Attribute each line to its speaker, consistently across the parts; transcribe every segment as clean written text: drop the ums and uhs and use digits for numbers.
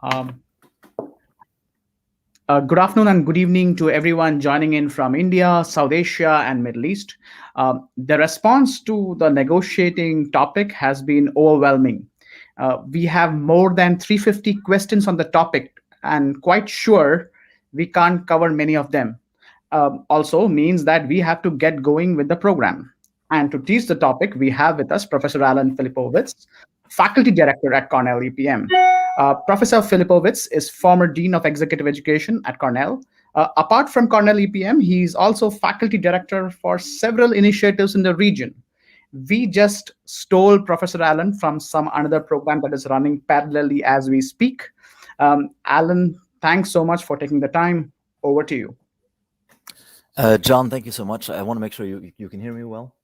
Speaker 1: Um, Good afternoon and good evening to everyone joining in from India, South Asia, and Middle East. The response to the negotiating topic has been overwhelming. We have more than 350 questions on the topic, and quite sure we can't cover many of them. Also means that we have to get going with the program. And to teach the topic, we have with us Professor Allan Filipowicz, Faculty Director at Cornell EPM. Professor Filipowicz is former Dean of Executive Education at Cornell. Apart from Cornell EPM, he is also Faculty Director for several initiatives in the region. We just stole Professor Allan from some another program that is running parallelly as we speak. Allan, thanks so much for taking the time. Over to you.
Speaker 2: John, thank you so much. I want to make sure you can hear me well.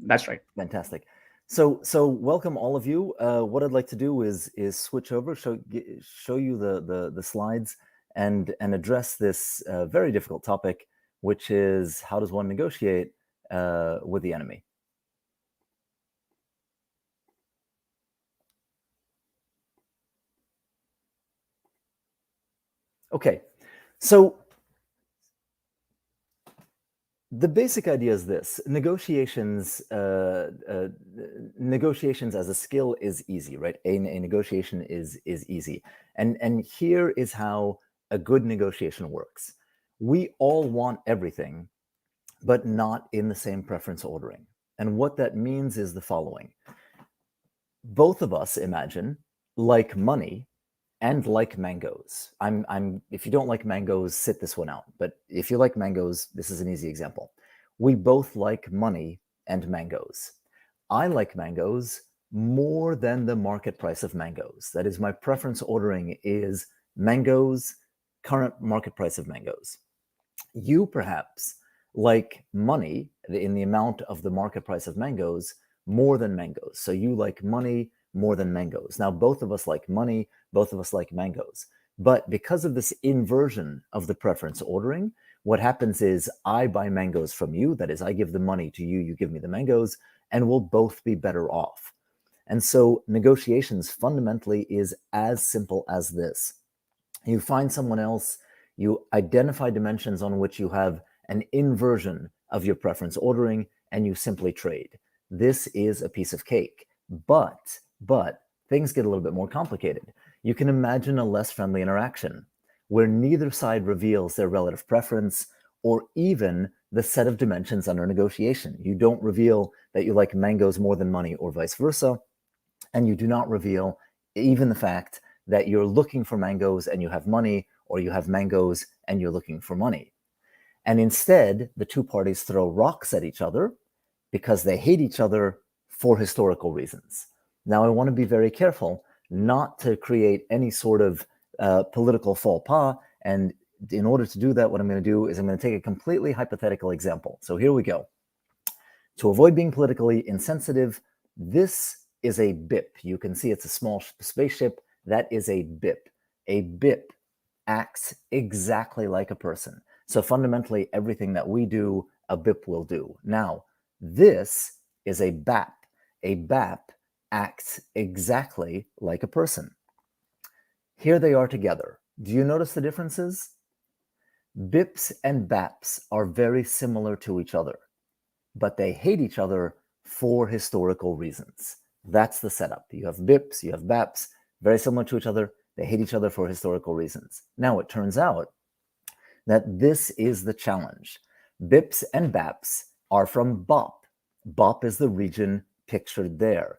Speaker 1: That's right.
Speaker 2: Fantastic. So welcome all of you. What I'd like to do is switch over, show you the slides, and address this very difficult topic, which is how does one negotiate with the enemy? Okay, so the basic idea is this: negotiations as a skill is easy, right? A negotiation is easy, and here is how a good negotiation works. We all want everything, but not in the same preference ordering. And what that means is the following: both of us, imagine, like money and like mangoes. If you don't like mangoes, sit this one out. But if you like mangoes, this is an easy example. We both like money and mangoes. I like mangoes more than the market price of mangoes. That is, my preference ordering is mangoes, current market price of mangoes. You perhaps like money in the amount of the market price of mangoes more than mangoes. So you like money more than mangoes. Now, both of us like money, both of us like mangoes. But because of this inversion of the preference ordering, what happens is I buy mangoes from you. That is, I give the money to you, you give me the mangoes, and we'll both be better off. And so negotiations fundamentally is as simple as this. You find someone else, you identify dimensions on which you have an inversion of your preference ordering, and you simply trade. This is a piece of cake. But things get a little bit more complicated. You can imagine a less friendly interaction where neither side reveals their relative preference or even the set of dimensions under negotiation. You don't reveal that you like mangoes more than money or vice versa, and you do not reveal even the fact that you're looking for mangoes and you have money, or you have mangoes and you're looking for money. And instead, the two parties throw rocks at each other because they hate each other for historical reasons. Now, I want to be very careful not to create any sort of political faux pas. And in order to do that, what I'm going to do is I'm going to take a completely hypothetical example. So here we go. To avoid being politically insensitive, this is a BIP. You can see it's a small spaceship. That is a BIP. A BIP acts exactly like a person. So fundamentally, everything that we do, a BIP will do. Now, this is a BAP. A BAP acts exactly like a person. Here they are together. Do you notice the differences? BIPs and BAPs are very similar to each other, but they hate each other for historical reasons. That's the setup. You have BIPs, you have BAPs, very similar to each other. They hate each other for historical reasons. Now, it turns out that this is the challenge. BIPs and BAPs are from BOP. BOP is the region pictured there.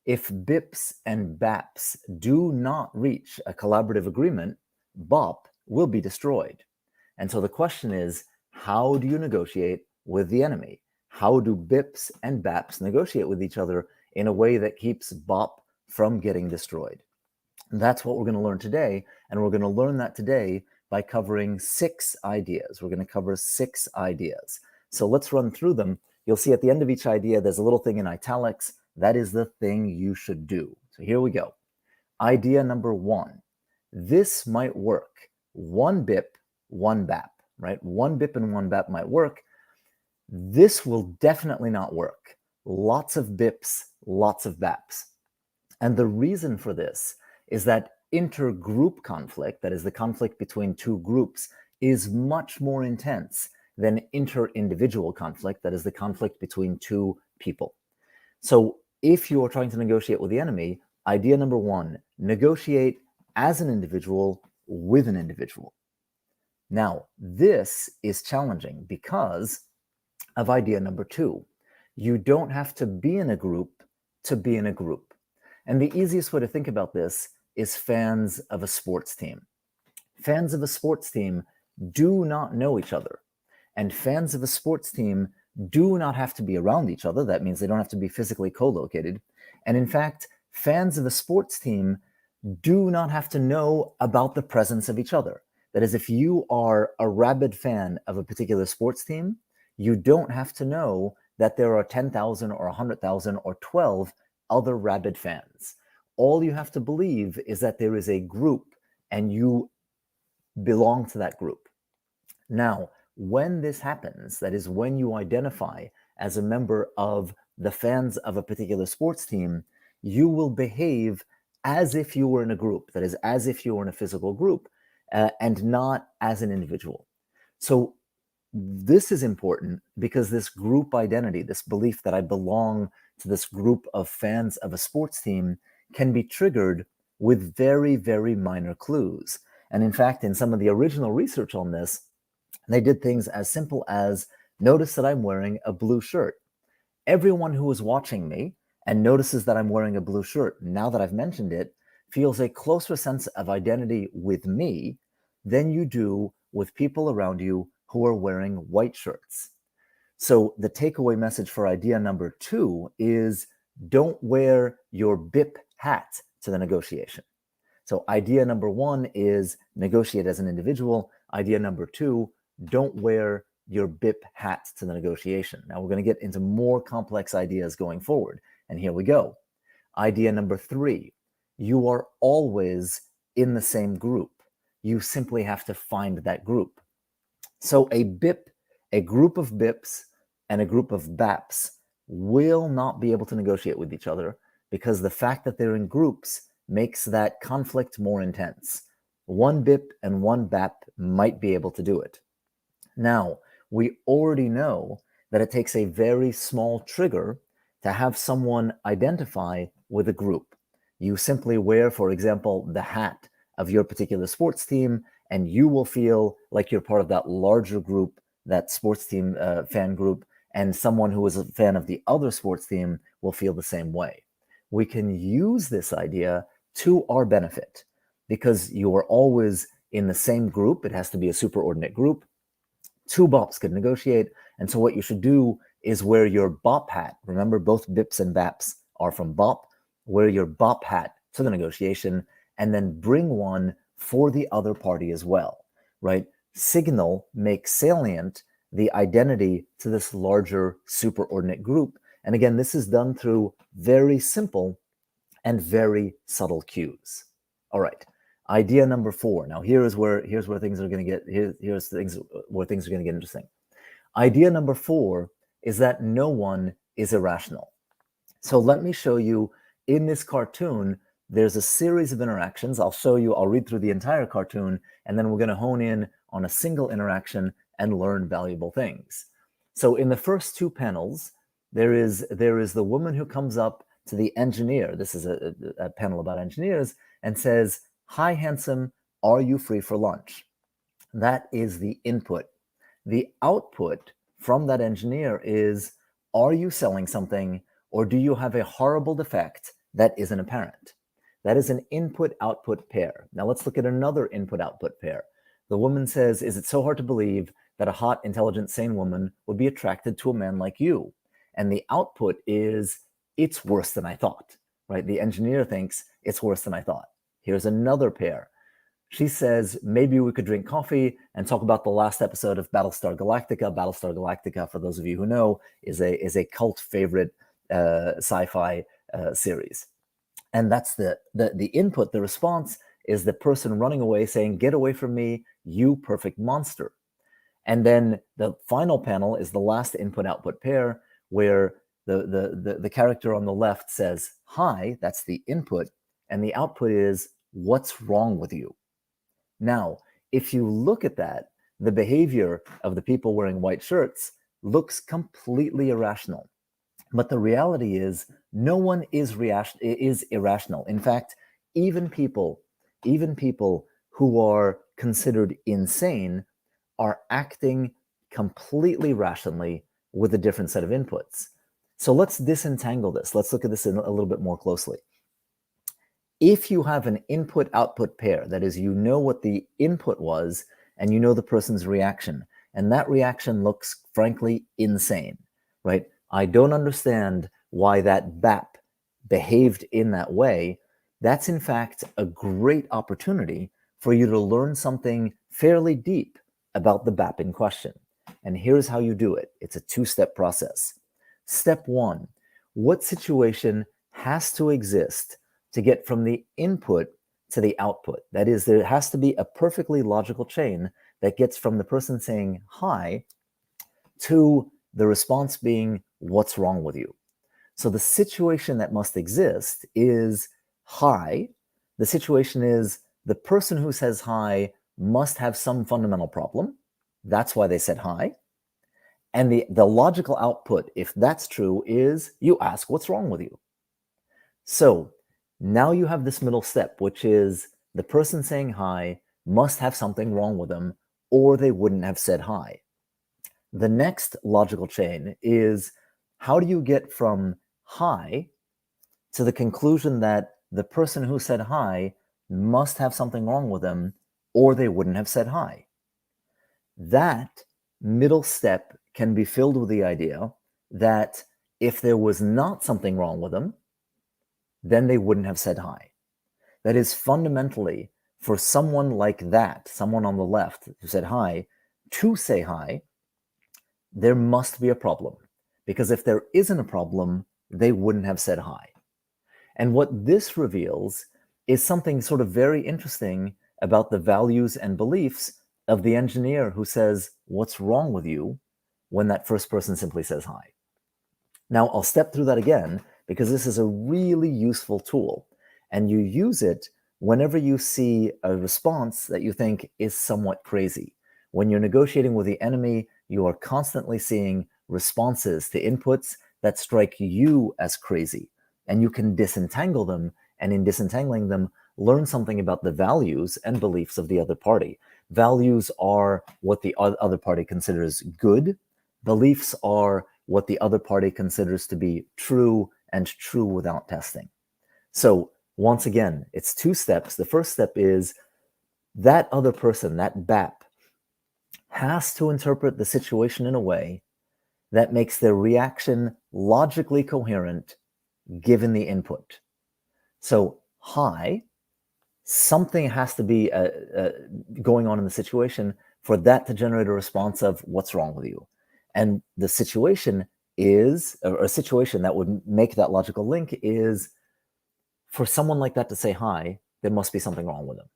Speaker 2: If BIPs and BAPs do not reach a collaborative agreement, BOP will be destroyed. And so the question is, how do you negotiate with the enemy? How do BIPs and BAPs negotiate with each other in a way that keeps BOP from getting destroyed? And that's what we're going to learn today. And we're going to learn that today by covering 6 ideas. We're going to cover 6 ideas. So let's run through them. You'll see at the end of each idea, there's a little thing in italics. That is the thing you should do. So here we go. Idea number 1. This might work. 1 BIP, 1 BAP, right? 1 BIP and 1 BAP might work. This will definitely not work. Lots of BIPs, lots of BAPs. And the reason for this is that intergroup conflict, that is the conflict between two groups, is much more intense than inter-individual conflict, that is the conflict between two people. So if you are trying to negotiate with the enemy, idea number one, negotiate as an individual with an individual. Now, this is challenging because of idea number two. You don't have to be in a group to be in a group. And the easiest way to think about this is fans of a sports team. Fans of a sports team do not know each other. And fans of a sports team do not have to be around each other. That means they don't have to be physically co-located. And in fact, fans of a sports team do not have to know about the presence of each other. That is, if you are a rabid fan of a particular sports team, you don't have to know that there are 10,000 or 100,000 or 12 other rabid fans. All you have to believe is that there is a group and you belong to that group. Now, when this happens, that is when you identify as a member of the fans of a particular sports team, you will behave as if you were in a group, that is, as if you were in a physical group, and not as an individual. So this is important because this group identity, this belief that I belong to this group of fans of a sports team, can be triggered with very, very minor clues. And in fact, in some of the original research on this, they did things as simple as notice that I'm wearing a blue shirt. Everyone who is watching me and notices that I'm wearing a blue shirt, now that I've mentioned it, feels a closer sense of identity with me than you do with people around you who are wearing white shirts. So the takeaway message for idea number two is don't wear your BIP hat to the negotiation. So idea number one is negotiate as an individual. Idea number two, don't wear your BIP hat to the negotiation. Now we're going to get into more complex ideas going forward. And here we go. Idea number three, you are always in the same group. You simply have to find that group. So a BIP, a group of BIPs and a group of BAPs will not be able to negotiate with each other because the fact that they're in groups makes that conflict more intense. One BIP and one BAP might be able to do it. Now, we already know that it takes a very small trigger to have someone identify with a group. You simply wear, for example, the hat of your particular sports team, and you will feel like you're part of that larger group, that sports team fan group, and someone who is a fan of the other sports team will feel the same way. We can use this idea to our benefit because you are always in the same group. It has to be a superordinate group. Two BOPs could negotiate. And so what you should do is wear your BOP hat. Remember, both BIPs and BAPs are from BOP. Wear your BOP hat to the negotiation and then bring one for the other party as well, right? Signal, make salient the identity to this larger superordinate group. And again, this is done through very simple and very subtle cues. All right. Idea number four. Now here's where things are going to get where things are going to get interesting. Idea number four is that no one is irrational. So let me show you in this cartoon. There's a series of interactions. I'll read through the entire cartoon, and then we're going to hone in on a single interaction and learn valuable things. So in the first two panels, there is the woman who comes up to the engineer. This is a panel about engineers, and says, "Hi, handsome, are you free for lunch?" That is the input. The output from that engineer is, are you selling something, or do you have a horrible defect that isn't apparent? That is an input-output pair. Now let's look at another input-output pair. The woman says, "Is it so hard to believe that a hot, intelligent, sane woman would be attracted to a man like you?" And the output is, "It's worse than I thought," right? The engineer thinks it's worse than I thought. Here's another pair. She says, "Maybe we could drink coffee and talk about the last episode of Battlestar Galactica." Battlestar Galactica, for those of you who know, is a cult favorite sci-fi series. And that's the input. The response is the person running away saying, "Get away from me, you perfect monster." And then the final panel is the last input-output pair, where the character on the left says, "Hi," that's the input, and the output is, what's wrong with you? Now, if you look at that, the behavior of the people wearing white shirts looks completely irrational. But the reality is, no one is irrational. In fact, even people, even people who are considered insane are acting completely rationally with a different set of inputs. So let's disentangle this. Let's look at this a little bit more closely. If you have an input-output pair, that is, you know what the input was and you know the person's reaction, and that reaction looks, frankly, insane, right? I don't understand why that BAP behaved in that way. That's, in fact, a great opportunity for you to learn something fairly deep about the BAP in question. And here's how you do it. It's a two-step process. Step one, what situation has to exist to get from the input to the output? That is, there has to be a perfectly logical chain that gets from the person saying hi to the response being, what's wrong with you? So the situation that must exist is hi. The situation is the person who says hi must have some fundamental problem. That's why they said hi. And the logical output, if that's true, is you ask, what's wrong with you? So now you have this middle step, which is the person saying hi must have something wrong with them, or they wouldn't have said hi. The next logical chain is, how do you get from hi to the conclusion that the person who said hi must have something wrong with them, or they wouldn't have said hi? That middle step can be filled with the idea that if there was not something wrong with them, then they wouldn't have said hi. That is, fundamentally, for someone like that, someone on the left who said hi, to say hi, there must be a problem. Because if there isn't a problem, they wouldn't have said hi. And what this reveals is something sort of very interesting about the values and beliefs of the engineer who says, what's wrong with you, when that first person simply says hi. Now, I'll step through that again, because this is a really useful tool. And you use it whenever you see a response that you think is somewhat crazy. When you're negotiating with the enemy, you are constantly seeing responses to inputs that strike you as crazy. And you can disentangle them, and in disentangling them, learn something about the values and beliefs of the other party. Values are what the other party considers good. Beliefs are what the other party considers to be true, and true without testing. So once again, it's two steps. The first step is that other person, that BAP, has to interpret the situation in a way that makes their reaction logically coherent given the input. So hi, something has to be going on in the situation for that to generate a response of what's wrong with you. And the situation is, or a situation that would make that logical link is, for someone like that to say hi, there must be something wrong with them,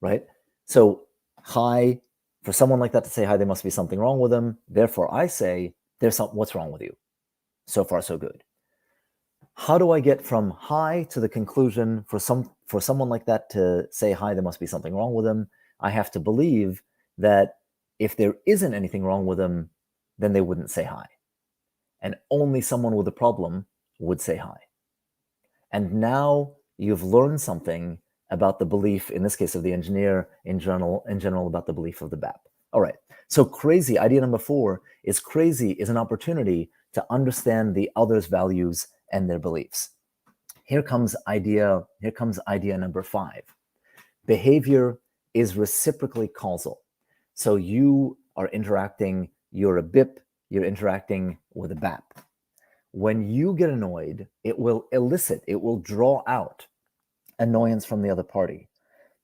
Speaker 2: right? So hi, for someone like that to say hi, there must be something wrong with them. Therefore, I say, what's wrong with you? So far, so good. How do I get from hi to the conclusion for someone like that to say hi, there must be something wrong with them? I have to believe that if there isn't anything wrong with them, then they wouldn't say hi. And only someone with a problem would say hi. And now you've learned something about the belief, in this case of the engineer, in general about the belief of the BAP. All right, so crazy, idea number 4 is crazy is an opportunity to understand the other's values and their beliefs. Here comes idea number 5. Behavior is reciprocally causal. So you are interacting, you're a BIP, you're interacting with a BAP. When you get annoyed, it will elicit, it will draw out annoyance from the other party.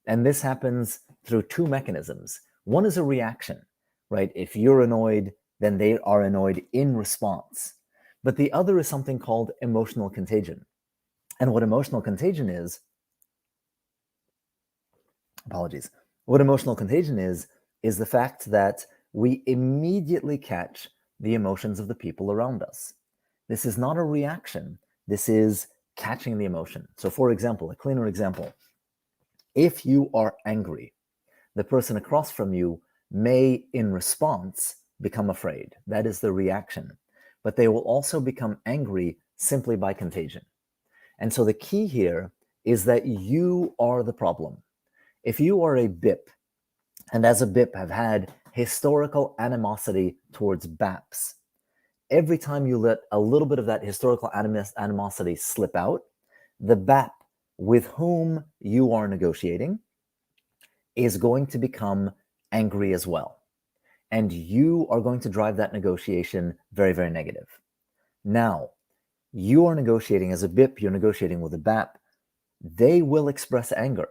Speaker 2: And this happens through 2 mechanisms. One is a reaction, right? If you're annoyed, then they are annoyed in response. But the other is something called emotional contagion. And what emotional contagion is, what emotional contagion is the fact that we immediately catch the emotions of the people around us. This is not a reaction. This is catching the emotion. So for example, a cleaner example, If you are angry, the person across from you may, in response, become afraid. That is the reaction. But they will also become angry simply by contagion. And so the key here is that you are the problem. If you are a BIP, and as a BIP have had historical animosity towards BAPs, every time you let a little bit of that historical animosity slip out, the BAP with whom you are negotiating is going to become angry as well. And you are going to drive that negotiation very, very negative. Now, you are negotiating as a BIP, you're negotiating with a BAP, they will express anger.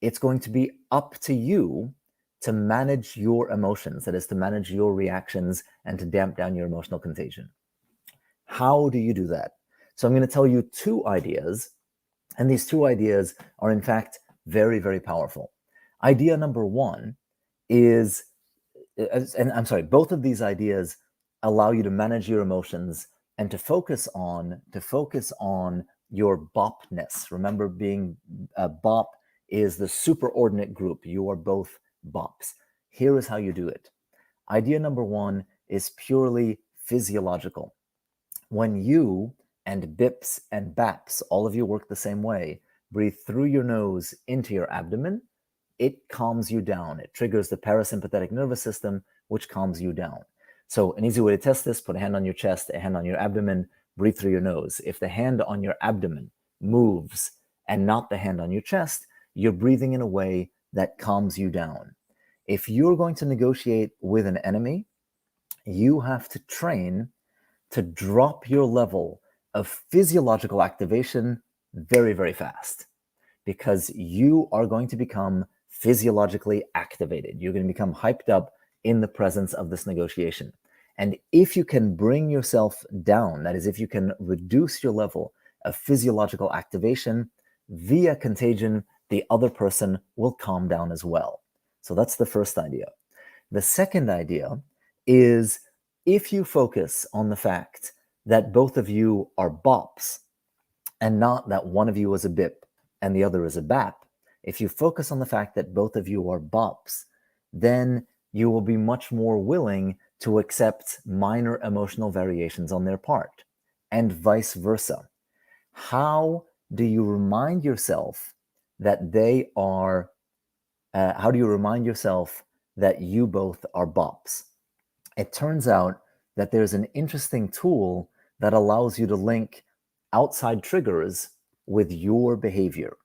Speaker 2: It's going to be up to you to manage your emotions, that is, to manage your reactions and to damp down your emotional contagion. How do you do that? So I'm going to tell you two ideas, and these two ideas are in fact very, very powerful. Idea number one is, and I'm sorry, both of these ideas allow you to manage your emotions and to focus on your bopness. Remember, being a bop is the superordinate group. You are both bops. Here is how you do it. Idea number one is purely physiological. When you and BIPs and BAPs, all of you work the same way, breathe through your nose into your abdomen, it calms you down. It triggers the parasympathetic nervous system, which calms you down. So an easy way to test this, put a hand on your chest, a hand on your abdomen, breathe through your nose. If the hand on your abdomen moves and not the hand on your chest, you're breathing in a way that calms you down. If you're going to negotiate with an enemy, you have to train to drop your level of physiological activation very, very fast, because you are going to become physiologically activated. You're going to become hyped up in the presence of this negotiation. And if you can bring yourself down, that is, if you can reduce your level of physiological activation via contagion, the other person will calm down as well. So that's the first idea. The second idea is, if you focus on the fact that both of you are bops and not that one of you is a BIP and the other is a BAP, if you focus on the fact that both of you are bops, then you will be much more willing to accept minor emotional variations on their part, and vice versa. How do you remind yourself that they are, how do you remind yourself that you both are bops? It turns out that there's an interesting tool that allows you to link outside triggers with your behavior.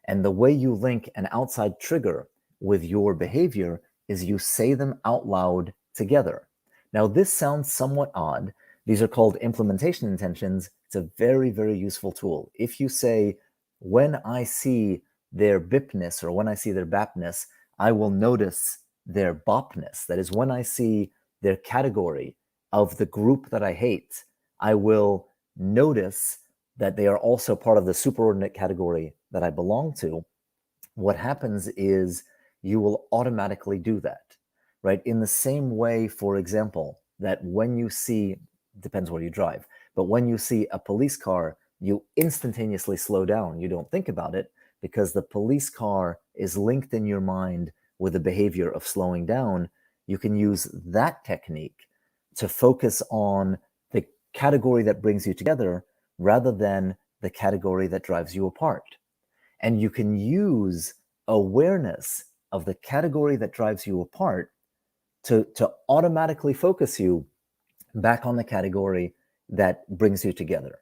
Speaker 2: And the way you link an outside trigger with your behavior is you say them out loud together. Now, this sounds somewhat odd. These are called implementation intentions. It's a very, very useful tool. If you say, when I see their BIPness or when I see their BAPness, I will notice their BOPness. That is, when I see their category of the group that I hate, I will notice that they are also part of the superordinate category that I belong to. What happens is you will automatically do that, right? In the same way, for example, that when you see, depends where you drive, but when you see a police car, you instantaneously slow down. You don't think about it because the police car is linked in your mind with the behavior of slowing down. You can use that technique to focus on the category that brings you together rather than the category that drives you apart. And you can use awareness of the category that drives you apart to automatically focus you back on the category that brings you together.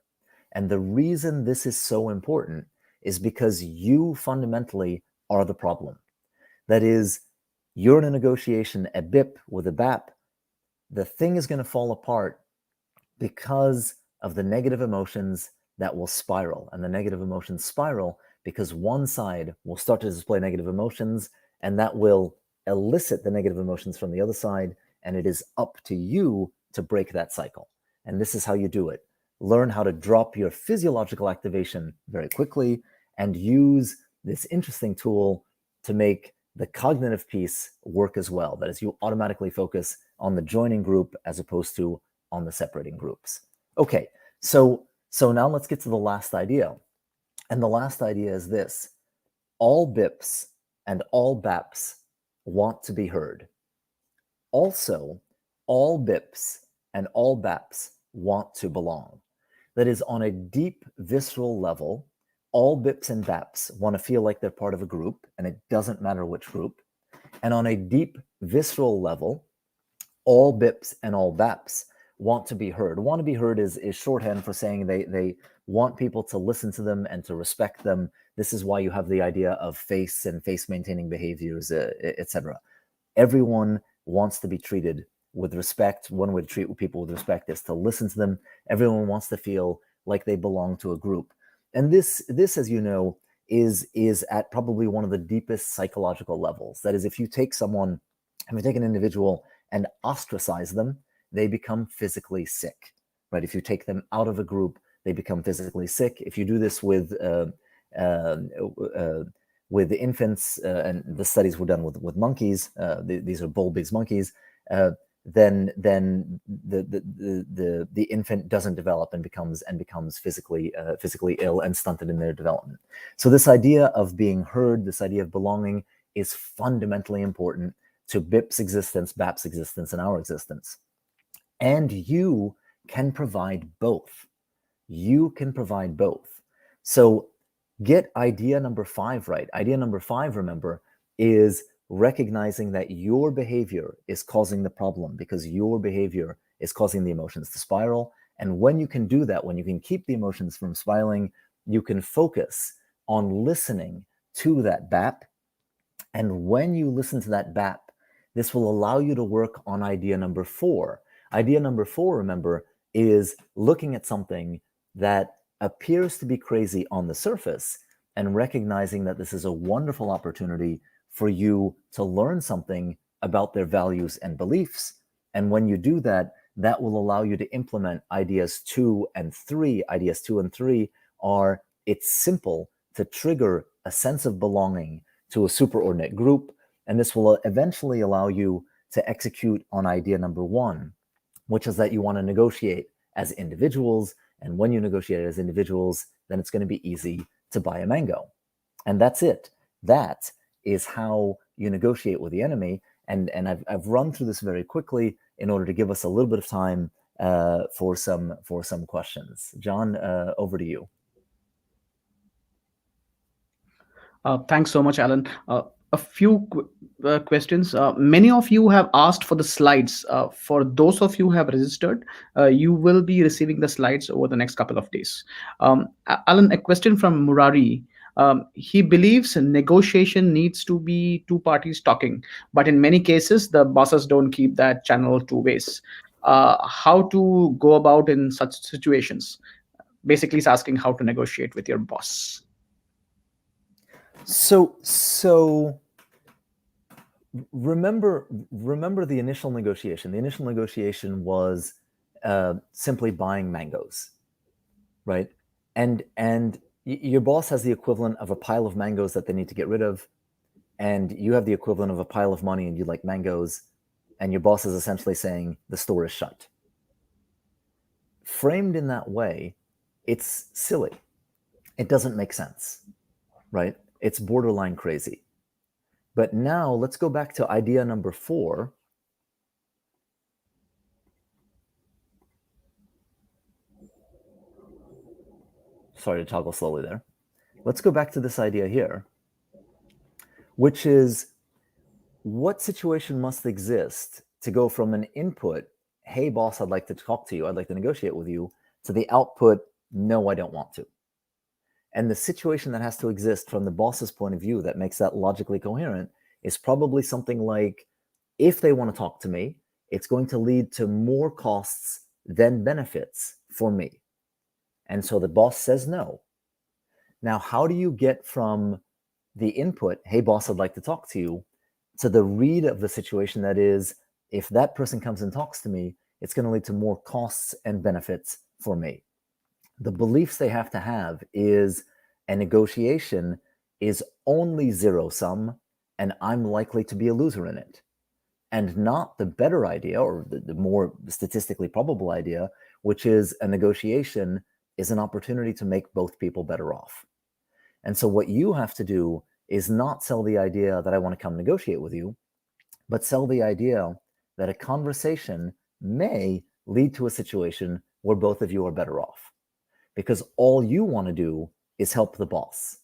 Speaker 2: And the reason this is so important is because you fundamentally are the problem. That is, you're in a negotiation, a BIP with a BAP, the thing is going to fall apart because of the negative emotions that will spiral. And the negative emotions spiral because one side will start to display negative emotions, and that will elicit the negative emotions from the other side. And it is up to you to break that cycle. And this is how you do it. Learn how to drop your physiological activation very quickly and use this interesting tool to make the cognitive piece work as well. That is, you automatically focus on the joining group as opposed to on the separating groups. Okay, so now let's get to the last idea. And the last idea is this. All BIPs and all BAPs want to be heard. Also, all BIPs and all BAPs want to belong. That is, on a deep visceral level, all BIPs and BAPs want to feel like they're part of a group, and it doesn't matter which group. And on a deep visceral level, all BIPs and all BAPs want to be heard. Want to be heard is shorthand for saying they want people to listen to them and to respect them. This is why you have the idea of face and face maintaining behaviors, etc. Everyone wants to be treated with respect. One way to treat people with respect is to listen to them. Everyone wants to feel like they belong to a group. And this, as you know, is at probably one of the deepest psychological levels. That is, if you take someone, if you take an individual and ostracize them, they become physically sick, right? If you take them out of a group, they become physically sick. If you do this with infants, and the studies were done with monkeys, these are bull-based monkeys, then the infant doesn't develop and becomes physically ill and stunted in their development. So this idea of being heard, this idea of belonging, is fundamentally important to BIP's existence, BAP's existence, and our existence. And you can provide both. You can provide both. So get idea number 5 right. Idea number 5, remember, is recognizing that your behavior is causing the problem because your behavior is causing the emotions to spiral. And when you can do that, when you can keep the emotions from spiraling, you can focus on listening to that BAP. And when you listen to that BAP, this will allow you to work on idea number 4. Idea number 4, remember, is looking at something that appears to be crazy on the surface and recognizing that this is a wonderful opportunity for you to learn something about their values and beliefs. And when you do that, that will allow you to implement ideas 2 and 3. Ideas 2 and 3 are, it's simple to trigger a sense of belonging to a superordinate group. And this will eventually allow you to execute on idea number 1, which is that you want to negotiate as individuals. And when you negotiate as individuals, then it's going to be easy to buy a mango. And that's it. That is how you negotiate with the enemy. And I've run through this very quickly in order to give us a little bit of time for some questions. John, over to you.
Speaker 1: Thanks so much, Alan. A few questions. Many of you have asked for the slides. For those of you who have registered, you will be receiving the slides over the next couple of days. Alan, a question from Murari. He believes negotiation needs to be two parties talking, but in many cases, the bosses don't keep that channel two ways. How to go about in such situations? Basically, he's asking how to negotiate with your boss.
Speaker 2: So remember the initial negotiation. The initial negotiation was simply buying mangoes, right? And your boss has the equivalent of a pile of mangoes that they need to get rid of, and you have the equivalent of a pile of money and you like mangoes, and your boss is essentially saying the store is shut. Framed in that way, it's silly. It doesn't make sense, right? It's borderline crazy. But now let's go back to idea number 4. Sorry to toggle slowly there. Let's go back to this idea here, which is, what situation must exist to go from an input, hey boss, I'd like to talk to you, I'd like to negotiate with you, to the output, no, I don't want to. And the situation that has to exist from the boss's point of view that makes that logically coherent is probably something like, if they want to talk to me, it's going to lead to more costs than benefits for me. And so the boss says no. Now, how do you get from the input, hey boss, I'd like to talk to you, to the read of the situation that is, if that person comes and talks to me, it's going to lead to more costs and benefits for me. The beliefs they have to have is a negotiation is only zero sum, and I'm likely to be a loser in it. And not the better idea, or the more statistically probable idea, which is a negotiation is an opportunity to make both people better off. And so what you have to do is not sell the idea that I want to come negotiate with you, but sell the idea that a conversation may lead to a situation where both of you are better off. Because all you want to do is help the boss.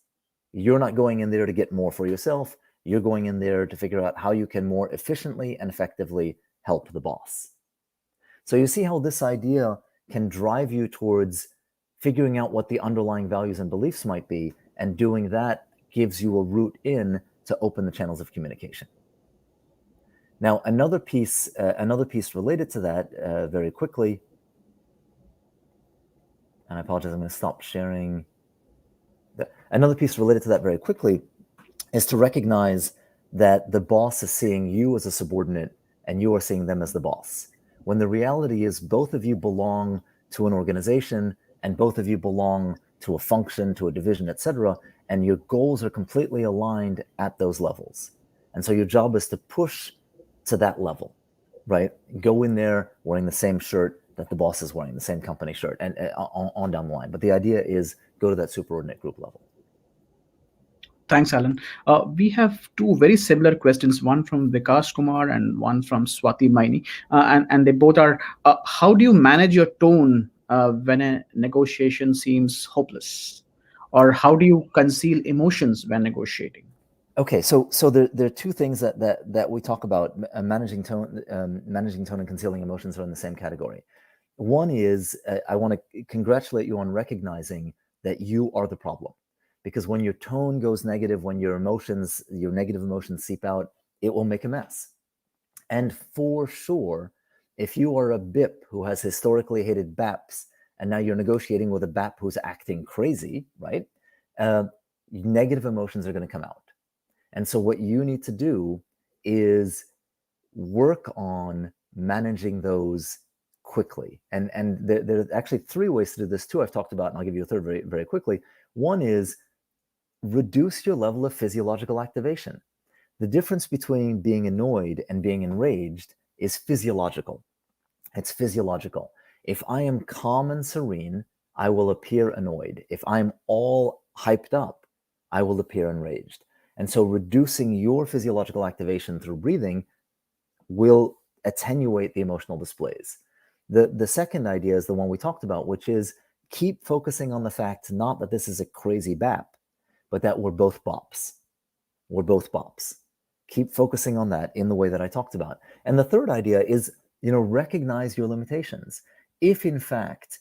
Speaker 2: You're not going in there to get more for yourself. You're going in there to figure out how you can more efficiently and effectively help the boss. So you see how this idea can drive you towards figuring out what the underlying values and beliefs might be, and doing that gives you a route in to open the channels of communication. Now, another piece related to that very quickly, and I apologize, I'm going to stop sharing. Another piece related to that very quickly is to recognize that the boss is seeing you as a subordinate and you are seeing them as the boss. When the reality is both of you belong to an organization and both of you belong to a function, to a division, etc., and your goals are completely aligned at those levels. And so your job is to push to that level, right? Go in there wearing the same shirt that the boss is wearing, the same company shirt, and on down the line. But the idea is go to that superordinate group level.
Speaker 1: Thanks, Alan. We have two very similar questions, one from Vikas Kumar and one from Swati Maini. And they both are, how do you manage your tone when a negotiation seems hopeless? Or how do you conceal emotions when negotiating?
Speaker 2: Okay, so there are two things that we talk about. Managing tone and concealing emotions are in the same category. One is I want to congratulate you on recognizing that you are the problem, because when your tone goes negative, when your negative emotions seep out, it will make a mess. And for sure, if you are a BIP who has historically hated BAPs and now you're negotiating with a BAP who's acting crazy, right? Negative emotions are going to come out. And so what you need to do is work on managing those quickly. And there are actually three ways to do this too. I've talked about, and I'll give you a third very, very quickly. One is reduce your level of physiological activation. The difference between being annoyed and being enraged is physiological. It's physiological. If I am calm and serene, I will appear annoyed. If I'm all hyped up, I will appear enraged. And so reducing your physiological activation through breathing will attenuate the emotional displays. The second idea is the one we talked about, which is keep focusing on the fact not that this is a crazy BAP, but that we're both bops. We're both bops. Keep focusing on that in the way that I talked about. And the third idea is, recognize your limitations. If in fact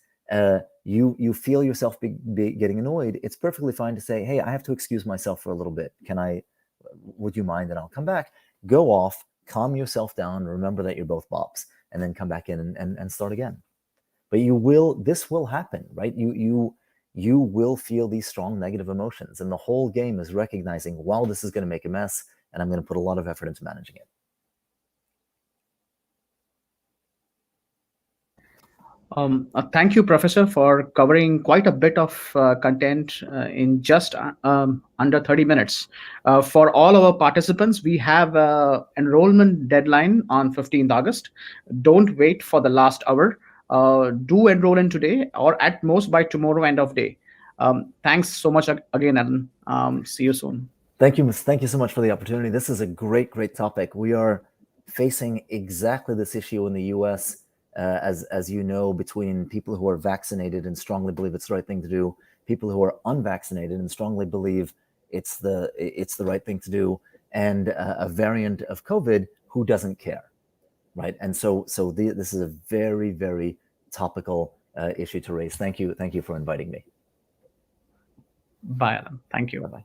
Speaker 2: you feel yourself be getting annoyed, it's perfectly fine to say, hey, I have to excuse myself for a little bit. Would you mind? And I'll come back. Go off, calm yourself down, remember that you're both bops, and then come back in and start again. But this will happen, right? You will feel these strong negative emotions. And the whole game is recognizing, wow, this is going to make a mess, and I'm going to put a lot of effort into managing it.
Speaker 1: Thank you, Professor, for covering quite a bit of content in just under 30 minutes. For all our participants, we have an enrollment deadline on 15th August. Don't wait for the last hour. Do enroll in today or at most by tomorrow end of day. Thanks so much again, Alan. See you soon.
Speaker 2: Thank you so much for the opportunity. This is a great topic. We are facing exactly this issue in the US. As you know, between people who are vaccinated and strongly believe it's the right thing to do, people who are unvaccinated and strongly believe it's the right thing to do, and a variant of COVID who doesn't care, right? And so this is a very, very topical issue to raise. Thank you for inviting me.
Speaker 1: Bye, Alan. Thank you.
Speaker 2: Bye-bye.